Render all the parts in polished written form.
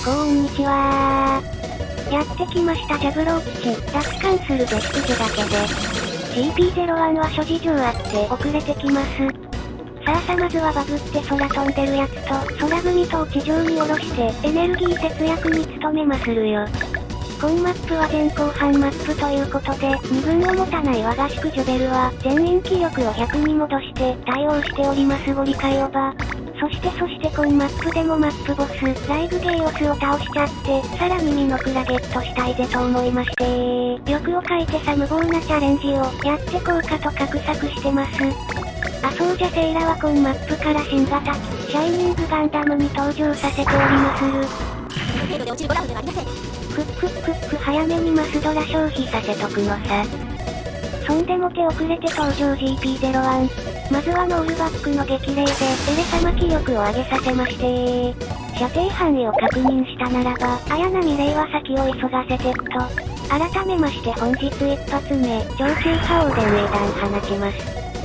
こんにちはー。やってきましたジャブロー基地。奪還するべきくじだけで。GP01 は諸事情あって遅れてきます。さあまずはバグって空飛んでるやつと空組とを地上に下ろしてエネルギー節約に努めまするよ。今マップは前後半マップということで、2分を持たない我が宿ジョベルは全員気力を100に戻して対応しておりますご理解をば。そして今マップでもマップボス、ライグゲイオスを倒しちゃって、さらにミノクラゲットしたいぜと思いまして欲を書いてさ無謀なチャレンジをやってこうかと画策してます。あ、そうじゃセイラは今マップから新型機、シャイニングガンダムに登場させておりまする。程度で落ちるボラムではありません。早めにマスドラ消費させとくのさ。そんでも手遅れて登場 GP01。まずはノールバックの激励でエレ様気力を上げさせまして射程範囲を確認したならば、綾波レイは先を急がせてっと。改めまして本日一発目、常駐覇王で名弾放ちます。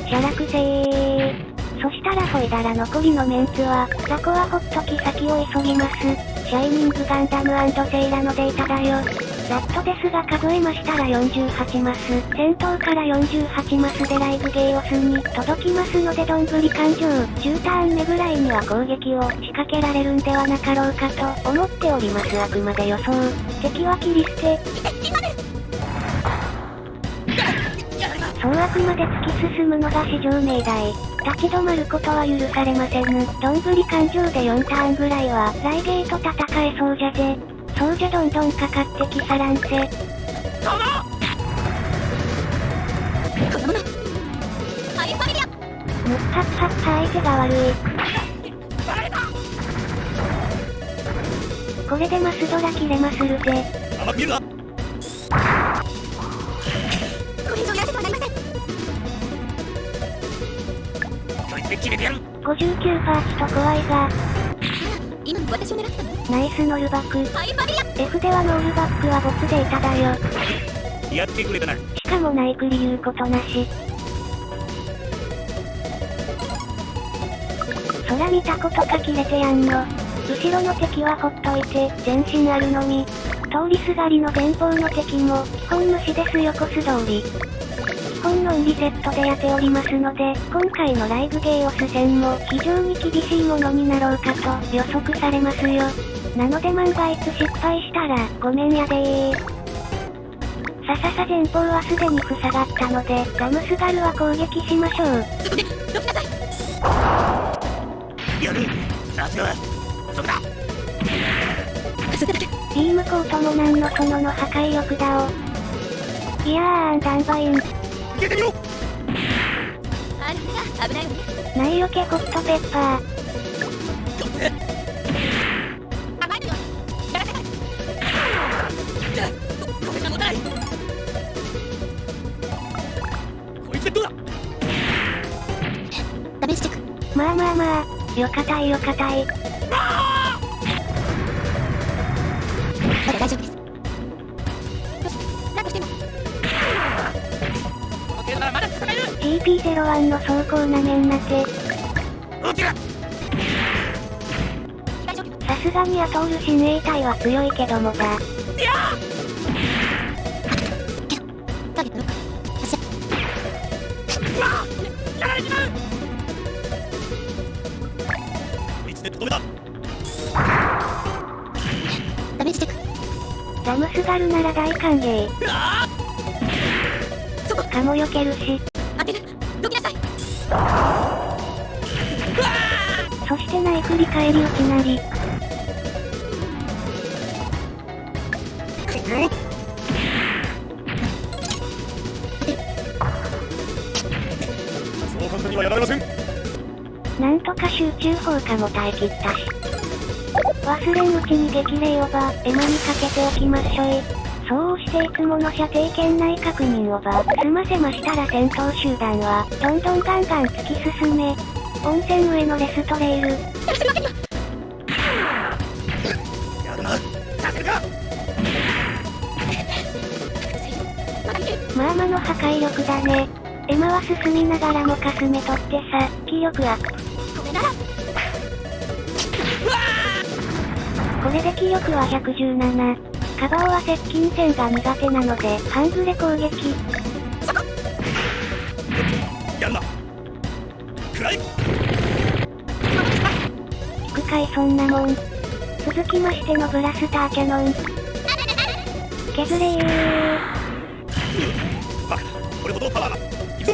シャラクセー。そしたらほいだら残りのメンツは、ザコはほっとき先を急ぎます。シャイニングガンダム&セイラのデータだよ。ざっとですが数えましたら48マス。戦闘から48マスでライブゲイオスに届きますのでどんぶり勘定。10ターン目ぐらいには攻撃を仕掛けられるんではなかろうかと思っております。あくまで予想。敵は切り捨て。そうあくまで突き進むのが至上命題。立ち止まることは許されませぬ。どんぶり勘定で4ターンぐらいはライゲーと戦えそうじゃぜ。そうじゃどんどんかかってきさらんせ。こんなものハイファミリアむっはっはっは相手が悪い。これでマスドラ切れまするぜ。甘く見るな。これ以上やらせてはなりません。59パーツと怖いが。今の私を狙ったの？ナイスノルバク。F ではノールバックはボツデータだよ。やってくれたな。しかもナイクリ言うことなし。空見たことか切れてやんの。後ろの敵はほっといて前進あるのみ。通りすがりの前方の敵も基本無視ですよコス通り。基本のリセットでやっておりますので、今回のライブゲイオス戦も非常に厳しいものになろうかと予測されますよ。なので万が一失敗したらごめんやでー。さ前方はすでに塞がったのでガムスガルは攻撃しましょう。そこでどきなさい。やる。さすがはそこだ。ビームコートもなんのそのの破壊力だお。いやーダンバイン。出てみろ。あら危ないわね。内よけホットペッパー。甘えるよ。やらせない。これがもたない。こいつでどうだ。ダメージチェック。まあよかたい。まだ大丈夫です。GP01 の走行なめんなて。さすがにアトール親衛隊は強いけどもだ。ターゲットロック発射。やられちまう。こいつでとどめだ。ダメージチェック。ラムスガルなら大歓迎。そこかも避けるし。当てる。どきなさい。そしてナイフり返り撃ちなり。そう簡単にはやられません。なんとか集中砲火も耐え切ったし。忘れんうちに激励をば、エマにかけておきましょい。そうしていつもの射程圏内確認をば、済ませましたら戦闘集団は、どんどんガンガン突き進め。温泉上のレストレール。やるな。させるか。まあの破壊力だね。エマは進みながらもかすめ取ってさ、気力アップ。これなら。これで気力は117。カバオは接近戦が苦手なので、半グレ攻撃。やるな。くらい。引くかいそんなもん。続きましてのブラスターキャノン。削れー。バカだ。これほどパワーが。行くぞ。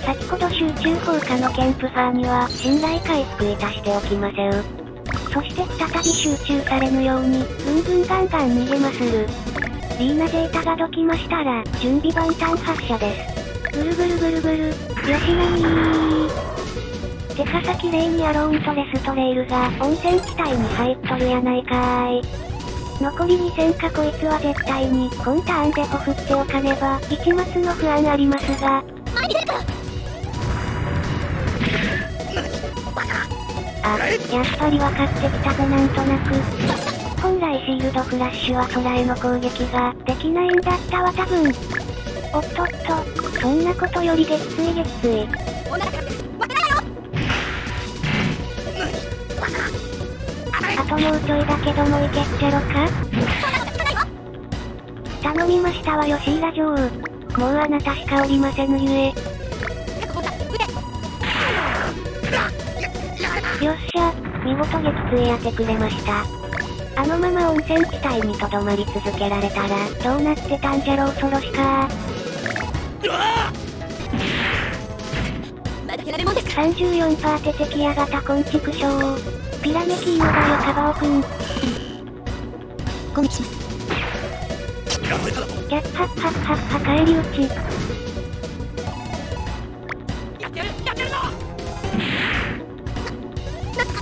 先ほど集中砲火のケンプファーには信頼回復いたしておきません。そして再び集中されぬように、ぐんぐんガンガン逃げまする。リーナゼータがどきましたら、準備万端発射です。ぐるぐるぐるぐる、よしなみー。てかさ綺麗にアローンとレストレイルが温泉地帯に入っとるやないかーい。残り2戦かこいつは絶対に、今ターンでほふっておかねば、一末の不安ありますが。あ、やっぱり分かってきたぜなんとなく。本来シールドフラッシュは空への攻撃ができないんだったわ多分。おっとっと、そんなことより撃墜撃墜。あともうちょいだけどもいけっちゃろか。頼みましたわよシーラ女王。もうあなたしかおりませぬゆえ。よっしゃ、見事撃墜やってくれました。あのまま温泉地帯にとどまり続けられたら、どうなってたんじゃろ恐ろしかー。34% 手敵やがたこんちくしょう。ピラメキーノだよカバオくん。攻撃します。ギャッハッハッハッハ返り討ち。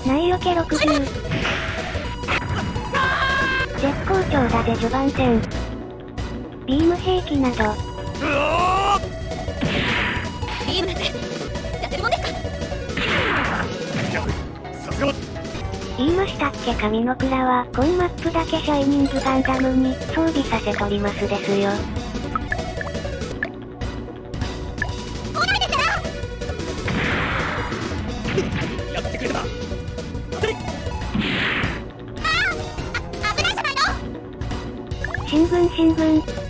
内よけ60。絶好調だぜ序盤戦。ビーム兵器など。ビームなんてやってるもんですか。さすが。言いましたっけ神の蔵はコンマップだけシャイニングガンダムに装備させとりますですよ。やってくれた。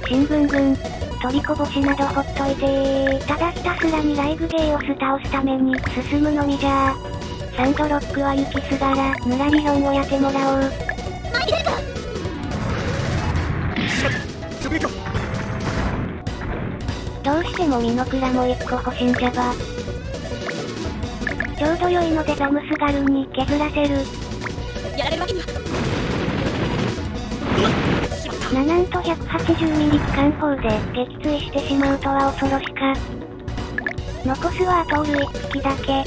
新軍軍、取りこぼしなどほっといてー。ただひたすらにライグゲーオス倒すために進むのみじゃー。サンドロックは行きすがら、ぬらりひょんをやってもらおう。どうしてもミノクラも1個欲しんじゃば。ちょうど良いのでザムスガルに削らせる。やられるわけには。なんと180ミリ機関砲で撃墜してしまうとは恐ろしか。残すはあとオール1匹だけ。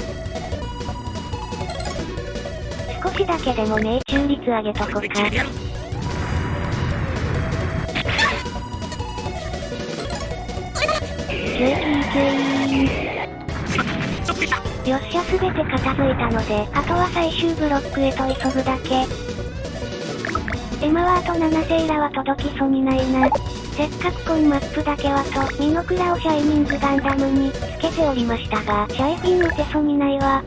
少しだけでも命中率上げとこか。よっしゃ全て片付いたので、あとは最終ブロックへと急ぐだけ。エマはあと7セイラは届きそうにないな。せっかくコンマップだけはと、ミノクラをシャイニングガンダムにつけておりましたが、シャイフィン打てそうにないわ。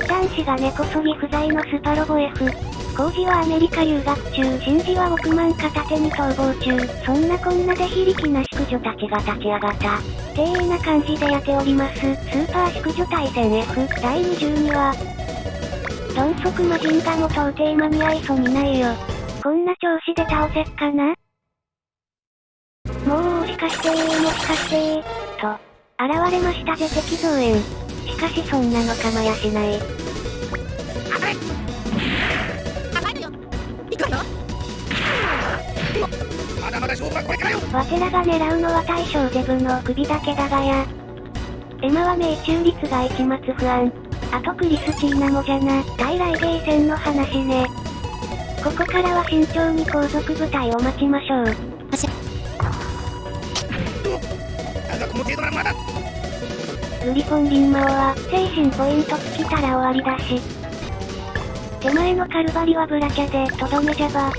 男子が根こそぎ不在のスパロボ F。工事はアメリカ留学中、シンジは億万片手に逃亡中。そんなこんなで非力な淑女たちが立ち上がった。丁寧な感じでやっております。スーパー淑女対戦 F 第22話。鈍足魔人がも到底間に合いそうにないよ。こんな調子で倒せっかな。もしかしてもしかしてと、現れましたぜ敵増援。しかしそんなの構やしない。まだまだ勝負はこれからよ。わてらが狙うのは大将ゼブの首だけだがや。エマは命中率が一末不安。あとクリスチーナもじゃな。対来ゲー戦の話ね。ここからは慎重に後続部隊を待ちましょう。だがこの程度ならまだ。グリフォンリンマオは精神ポイント尽きたら終わりだし。手前のカルバリはブラキャでとどめじゃば。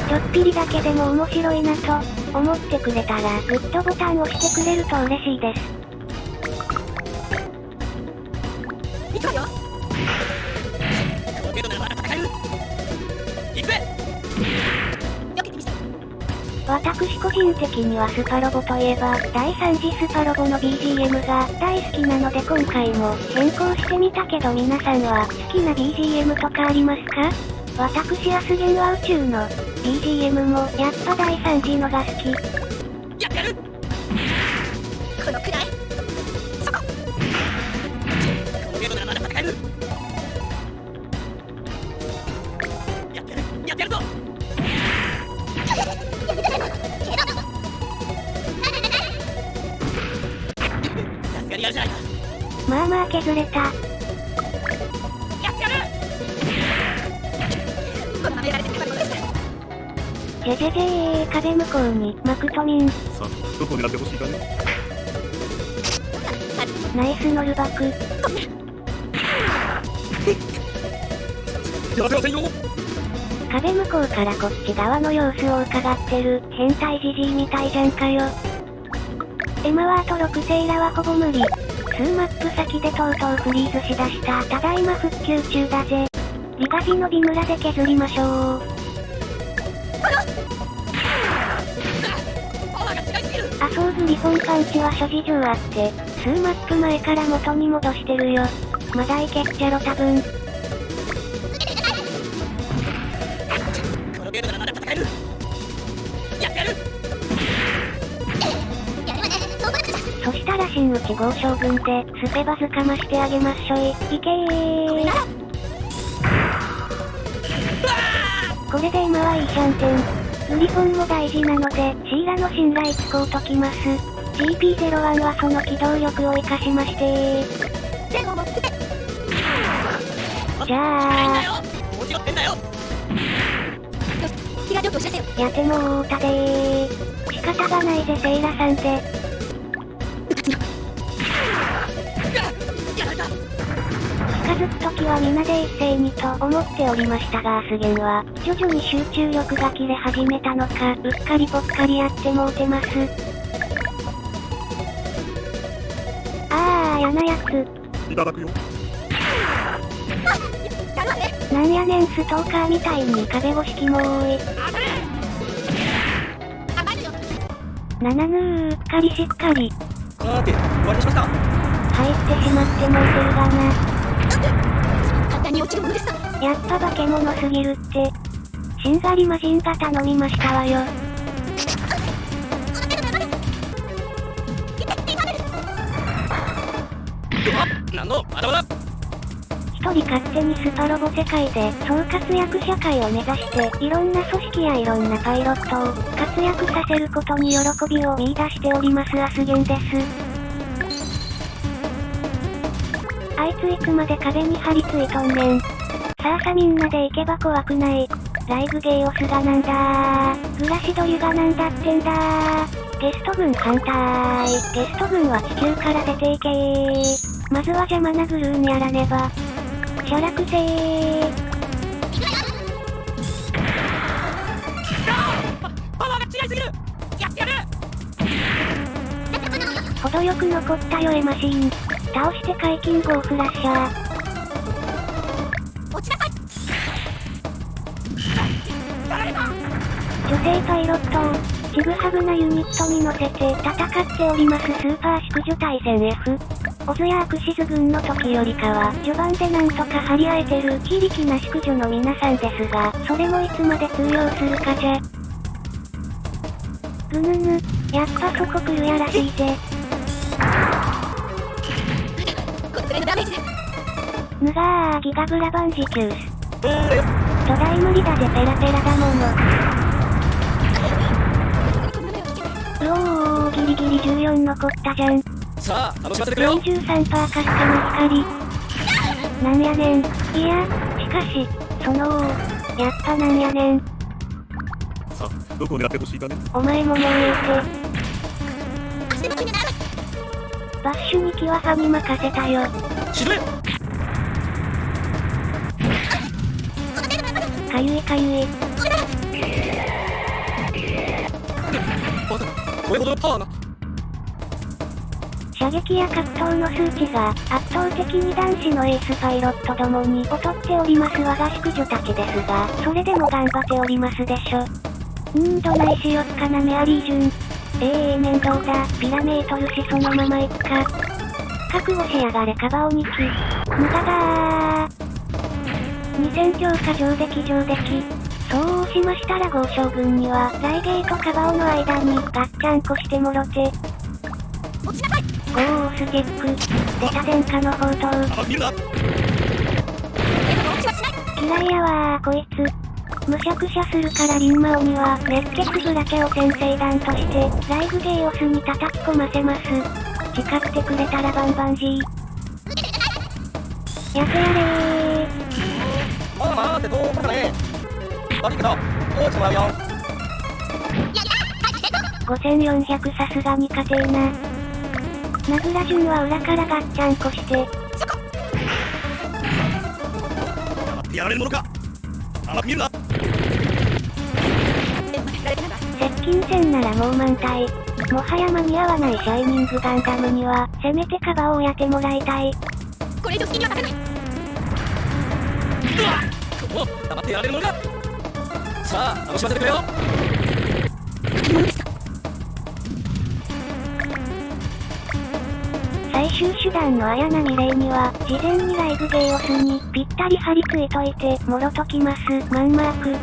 ちょっぴりだけでも面白いなと。思ってくれたらグッドボタンを押してくれると嬉しいです。行くわよ。この程度ならまだ戦える。行くぜ。避けてみせる。私個人的にはスパロボといえば、第3次スパロボの BGM が大好きなので今回も変更してみたけど皆さんは好きな BGM とかありますか？私アスゲンは宇宙の BGM もやっぱ第3次のが好き。やってやる。このくらい。そこ。この程度ならまだ戦える。やってやる。やってやるぞ。さすがにやるじゃないか。まあまあ削れた。やってやる。この舐められてきたことです。ジェジェジェー壁向こうにマクトミン。さあ、どこを狙ってほしいかね。ナイスノルバク。やせませんよ。壁向こうからこっち側の様子を伺ってる変態ジジイみたいじゃんかよ。エマワート6セイラはほぼ無理。数マップ先でとうとうフリーズしだした。ただいま復旧中だぜ。リガジのビムラで削りましょう。アソーズリフォンパンチは諸事情あって、数マップ前から元に戻してるよ。まだいけっちゃろ多分。この程度ならまだ戦える。やってやる。そしたら新内豪将軍でスペバズかましてあげまっしょい。いけー。これで今はいいじゃんてん。グリフォンも大事なので、シーラの信頼つこうときます。GP01 はその機動力を生かしましてじゃあ、もちろんんだよ。やてもうたでー。仕方がないぜセイラさんで。やられた。近づくときは皆で一斉にと思っておりましたがアスゲンは徐々に集中力が切れ始めたのかうっかりぽっかりやってもうてます。あーやなやつ。いただくよ。なんやねんストーカーみたいに壁越しきも多い。ななぬーうっかりしっかり。さて、終わりにしました。入ってしまってもうてるがな。簡単に落ちるものですか。やっぱ化け物すぎるって。しんがり魔人が頼みましたわよ。なんのまだまだ。一人勝手にスパロボ世界で総活躍社会を目指していろんな組織やいろんなパイロットを活躍させることに喜びを見出しておりますアスゲンです。あいついつまで壁に張り付いとんねん。さあさみんなで行けば怖くない。ライグゲイオスがなんだー。グラシドリュがなんだってんだー。ゲスト軍反対。ゲスト軍は地球から出ていけー。まずは邪魔なグルーンやらねば。シャラクセー。パワーが違いすぎる。やってやる。程よく残ったよエマシーン。倒して解禁号フラッシャー。落ちなさい。女性パイロットをちぐはぐなユニットに乗せて戦っておりますスーパー淑女対戦 F。オズやアクシズ軍の時よりかは序盤でなんとか張り合えてる非力な淑女の皆さんですが、それもいつまで通用するかじゃ。ぐぬぬ、やっぱそこ来るやらしいぜ。これのダメージで。ぬがーギガブラバンジキュース。どれよ。巨大無理だぜペラペラだもの。うおーギリギリ14残ったじゃん。さあ、楽しませてくれよ。43%かすかの光。なんやねん。いや、しかし、そのやっぱなんやねん。さあ、どこを狙ってほしいかね。お前ももうええ足手まといにならない。て。バッシュにキワファに任せたよ。沈め。かゆいかゆい。バカな、これほどのパワーが。射撃や格闘の数値が圧倒的に男子のエースパイロットどもに劣っております我が宿女たちですが、それでも頑張っておりますでしょ。どないしよっかなメアリージュン。面倒だ、ピラメートルしそのまま行くか。覚悟しやがれカバオニキ。無駄だー。2000強化上出来上出来。そうしましたら豪将軍には、ライゲーとカバオの間にガッチャンコしてもろて。落ちなさい。ゴースケック。出た殿下の宝刀。見るな。落ちはしない。嫌いやわーこいつ。むしゃくしゃするからリンマオには熱血ブラキャを先制弾としてライグゲイオスに叩き込ませます。近くてくれたらバンバンジー。やせやれー。まあまあってどうかね。悪いけど、落ちてもらうよ。5400さすがに勝てえな。ナグラ順は裏からガッチャンコして。黙ってやられるものか。甘く見るな。接近戦ならもう満タイ。もはや間に合わないシャイニングガンダムには、せめてカバをやってもらいたい。これ以上好きにはさせない。お、黙ってやられるものか。さあ、楽しませてくれよ。何者ですか。最終手段の綾波レイには、事前にライグゲイオスにぴったり張り付いといて、もろときます。マンマーク。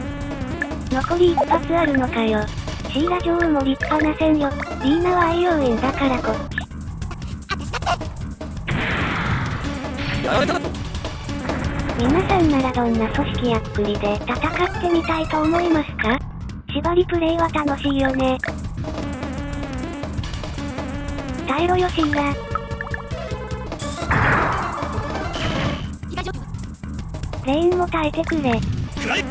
残り一発あるのかよ。シーラ女王も立派な戦力。リーナは愛用員だからこっち。やられたなと。皆さんならどんな組織やっくりで戦ってみたいと思いますか？縛りプレイは楽しいよね。耐えろよシーラ。被害状況は。レインも耐えてくれ。くらえ。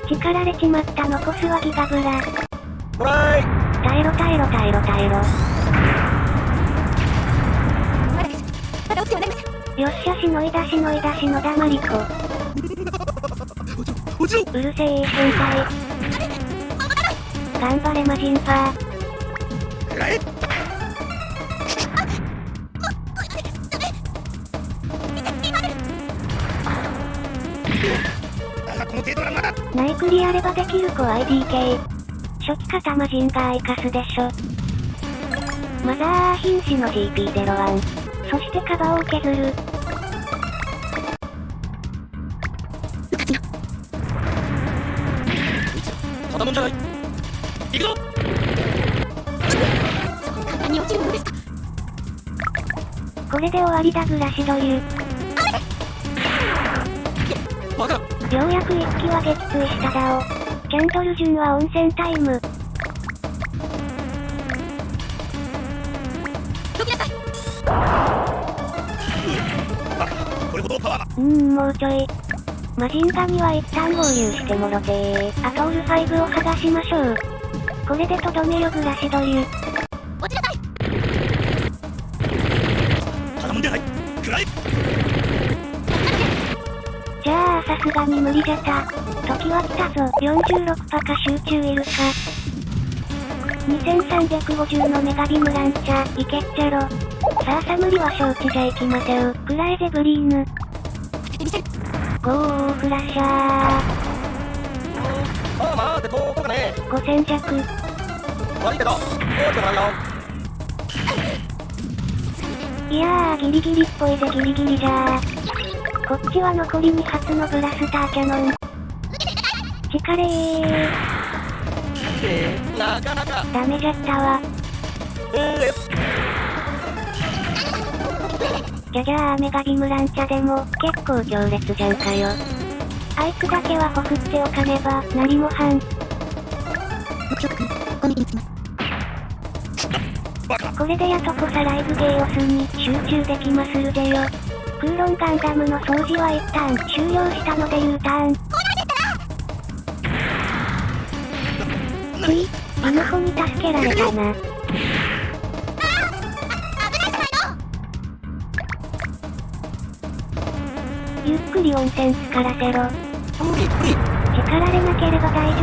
力れちまった残すはギガブラ。もらい。耐えろ耐えろ耐えろ耐えろ。まだです。まだ落ちてはなりません。よっしゃしのいだしのいだしのだまりこ。落ちろ。うるせえ変態。頑張れマジンファー。くらえ。この程度ならまだ。ナイクリあればできる子 IDK。初期型マジンガー生かすでしょ。マザー瀕死の GP01。そしてカバを削る。ただもんじゃない。行くぞ。簡単に落ちるものですか。これで終わりだグラシドユ。バカ。ようやく一機は撃墜しただお。キャンドル順は温泉タイム。どきなさい。あ、これほどパワーが。もうちょい。マジンガには一旦合流してもろてー。あとオル5を剥がしましょう。これでとどめよグラシドユ。落ちなさい。ただもんじゃない。くらえ。じゃあさすがに無理じゃた。時は来たぞ。46パカ集中いるか。2350のメガビムランチャー、いけっちゃろ。さあサムリは承知じゃいきませう。くらえゼブリーヌ。当ててみせる。ゴーフラッシャー。まあまあってどうかね。5000弱。悪いけど、落ちてもらうよ。いやーギリギリっぽいぜギリギリじゃー。こっちは残り2発のブラスターキャノン。力ー。なかなか。ダメじゃったわ。じゃじゃあメガビムランチャでも結構強烈じゃんかよ。あいつだけはほふっておかねば何もはん。目標確認。攻撃につきます。バカ。これでやとこさライブゲーオスに集中できまするぜよ。クーロンガンダムの掃除は一旦終了したので U ターン。ふい、犬子に助けられたな。ゆっくり温泉浸からせろ。無理無理。力叱られなければ大丈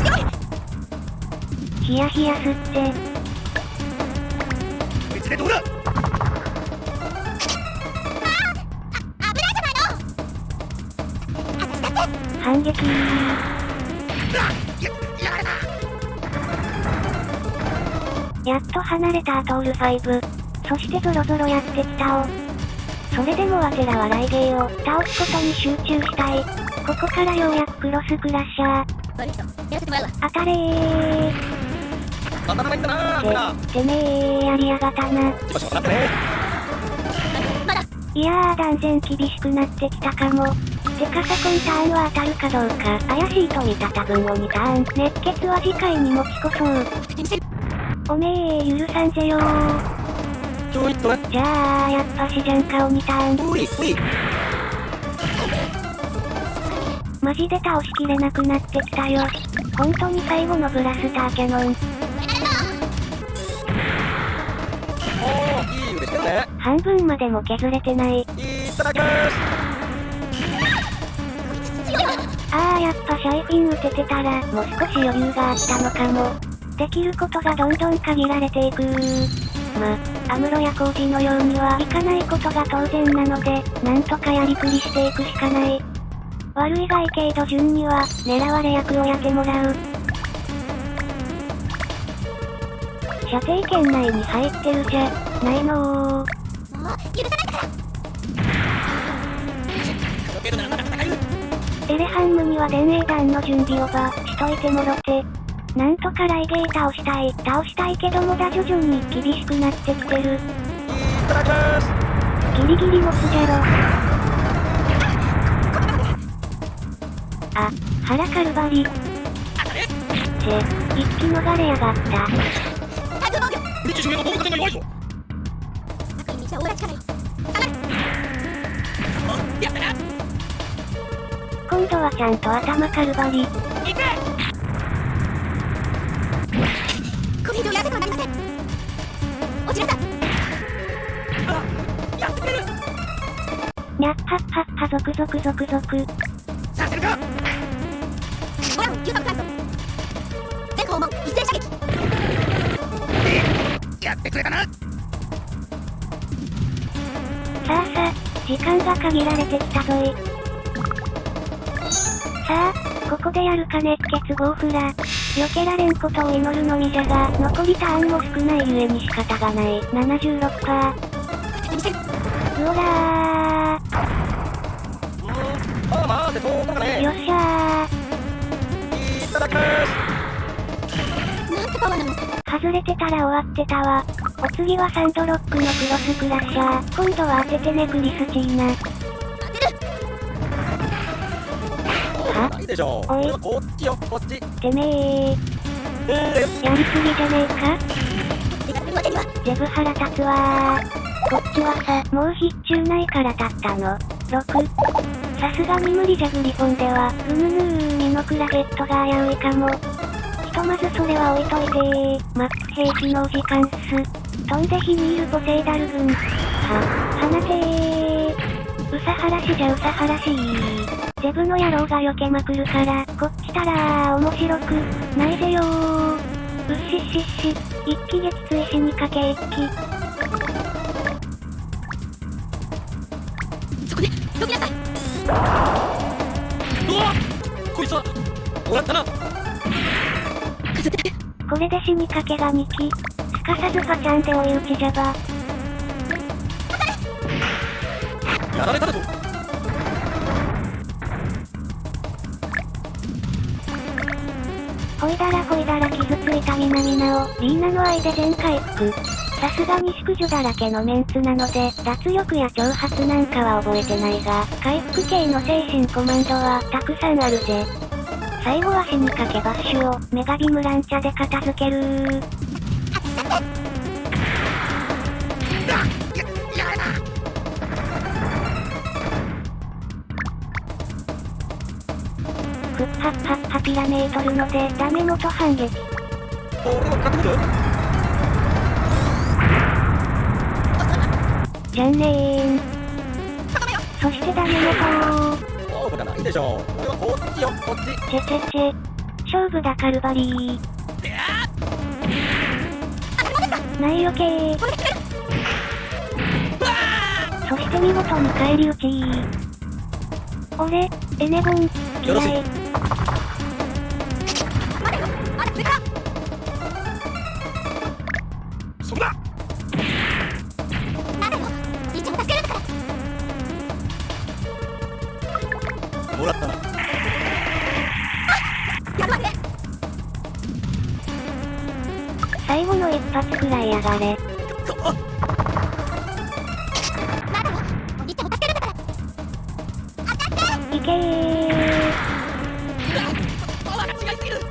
強い。夫。ヒヤヒヤ吸って。こいつでどうだ。反撃。やっと離れたアトール5。そしてゾロゾロやってきたお。それでもワテらはライゲーを倒すことに集中したい。ここからようやくクロスクラッシャー。悪い人、やらせてもらうわ。当たれー。頭いいんだな。てめえやりやがったな。しばしば待ってね。まだ。いやー断然厳しくなってきたかも。てかさコンターンは当たるかどうか怪しいと見た多分鬼ターン。熱血は次回に持ち越そう。おめえ許さんぜよー。ちょいっとね。じゃあやっぱしじゃんか鬼ターン。うい。マジで倒しきれなくなってきたよ。本当に最後のブラスターキャノン。おー、いい腕してるね。半分までも削れてない。いただきます。あーやっぱシャイフィン打ててたらもう少し余裕があったのかも。できることがどんどん限られていくアムロやコージのようにはいかないことが当然なので、なんとかやりくりしていくしかない。悪いがいけど順には狙われ役をやってもらう。射程圏内に入ってるじゃないのー。もう許さないから。届けるならまだ戦える。エレハンムには電影弾の準備をしといてもろて。なんとかライゲー倒したいけどもだ徐々に厳しくなってきてる。いただきます。ギリギリ持つじゃろ。あ、腹カルバリ。一気逃れやがった。タグ防御。日中への防御風が弱いぞ。中に道はオーラ力よ。やったな。今度はちゃんと頭カルバリ。行け。これ以上やらせてはなりません。落ちなさい。やってくれる。にゃっはっはっはゾクゾクゾクゾク。させるか。ボラン急速プラント。全訪問一斉射撃。やってくれたな。さあさあ、時間が限られてきたぞい。さあ、ここでやるか熱血ゴーフラ。避けられんことを祈るのみじゃが、残りターンも少ないゆえに仕方がない。76%。うおらー。まあでそうかね。よっしゃいただきます。なんてパワーなの。外れてたら終わってたわ。お次はサンドロックのクロスクラッシャー。今度は当ててねクリスチーナ。はないでしょう。おいこっちよ、こっち。てめえやりすぎじゃねえか。ジェブ腹立つわー。こっちはさ、もう必中ないから立ったの。6。さすがに無理じゃグリフォンでは。ぬーミノクラゲットが危ういかも。ひとまずそれは置いといてー。マック兵器のお時間っす。飛んで火にいるポセイダル軍。放てー。うさはらしじゃうさはらしー。ジェブの野郎が避けまくるから、こっちたら面白くないでよー。うっしっしっし、一気撃墜しにかけ一気。そこでどきなさい。うわこいつはもらったな。これで死にかけが2機。すかさずファちゃんで追い打ちじゃば。やられたぞ。ほいだら傷ついたみなみなをリーナの愛で全回復。さすがに淑女だらけのメンツなので、脱力や挑発なんかは覚えてないが、回復系の精神コマンドはたくさんあるぜ。最後は死にかけバッシュをメガビムランチャで片付けるー。クッハッハッハピラメートルのでダメ元反撃。俺も勝ってみる。じゃんねーん。そしてダメ元ー。じゃないでしょ。これはこっちよ、こっち。チェチェチェ。勝負だカルバリー。ないよけー。そして見事に返り討ちー。俺、エネゴン、嫌い。そこだ。もらったな。最後の一発くらいやがれ。いけー。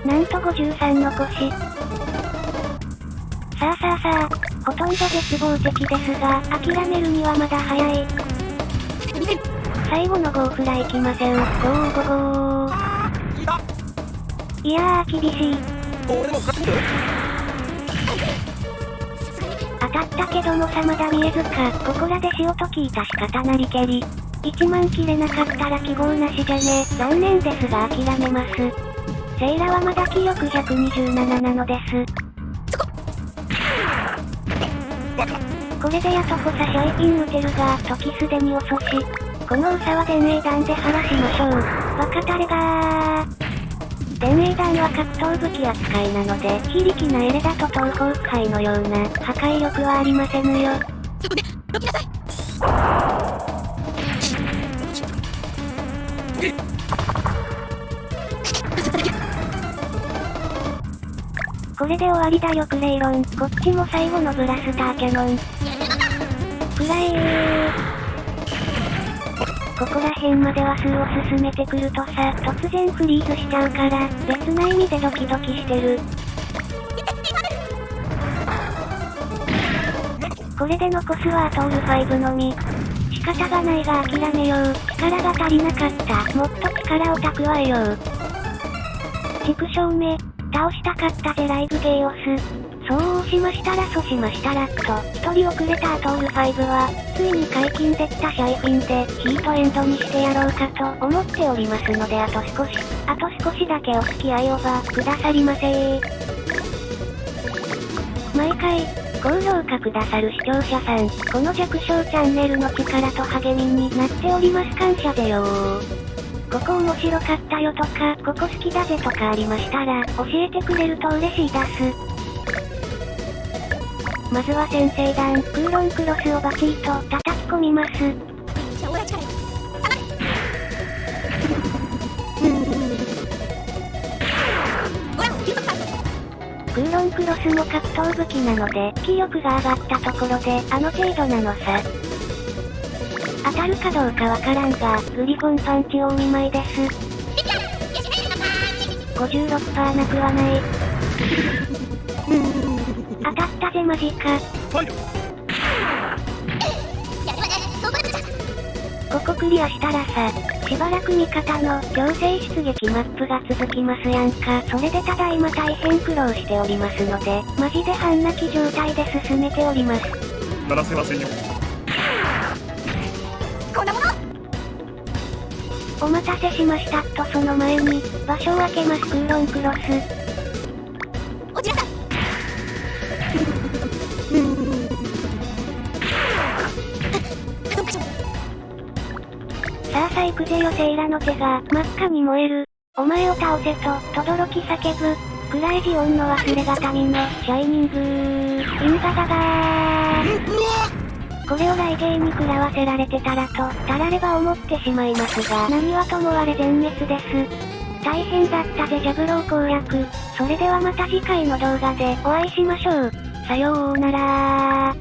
なんと53の腰。さあさあさあ、ほとんど絶望的ですが、諦めるにはまだ早い。最後のゴーフラいきません。ゴーゴゴー。いやー、厳しい。俺も使ってみる？当たったけどもさまだ見えずか、ここらでしようと聞いたし方なりけり。1万切れなかったら記号なしじゃね。残念ですが諦めます。セイラはまだ気力127なのです。これでやとこさシャイピン打てるが、時すでに遅し。このウサは電影弾で晴らしましょう。バカタレがー。電影弾は格闘武器扱いなので、非力なエレだと東方腐敗のような破壊力はありませぬよ。そこでどきなさい。これで終わりだよクレイロン。こっちも最後のブラスターキャノン。くらえー。ここら辺までは数を進めてくるとさ、突然フリーズしちゃうから、別な意味でドキドキしてる。これで残すはあとオル5のみ。仕方がないが諦めよう。力が足りなかった。もっと力を蓄えよう。畜生め。倒したかったぜライブゲイオス。そうしましたらそうしましたらと、一人遅れたアトール5は、ついに解禁できたシャイフィンで、ヒートエンドにしてやろうかと思っておりますのであと少しだけお付き合いをくださりませー。毎回、高評価くださる視聴者さん、この弱小チャンネルの力と励みになっております感謝でよー。ここ面白かったよとか、ここ好きだぜとかありましたら、教えてくれると嬉しいだす。まずは先制弾、クーロンクロスをバチーと叩き込みます。クーロンクロスも格闘武器なので、気力が上がったところで、あの程度なのさ。当たるかどうかわからんが、グリフォンパンチをお見舞いです。56% なくはない。当たったぜマジか。ここクリアしたらさ、しばらく味方の強制出撃マップが続きますやんか。それでただいま大変苦労しておりますので、マジで半泣き状態で進めております。ならせませんよ。こんなものお待たせしましたとその前に、場所を開けますクーロンクロス。おじらさんさあさ行くぜよセイラの手が真っ赤に燃える。お前を倒せと、轟き叫ぶ。クライジオンの忘れがたみの、シャイニングインザガガー。これをライゲーに食らわせられてたらと、たられば思ってしまいますが、何はともあれ全滅です。大変だったぜジャブロー攻略。それではまた次回の動画でお会いしましょう。さようなら。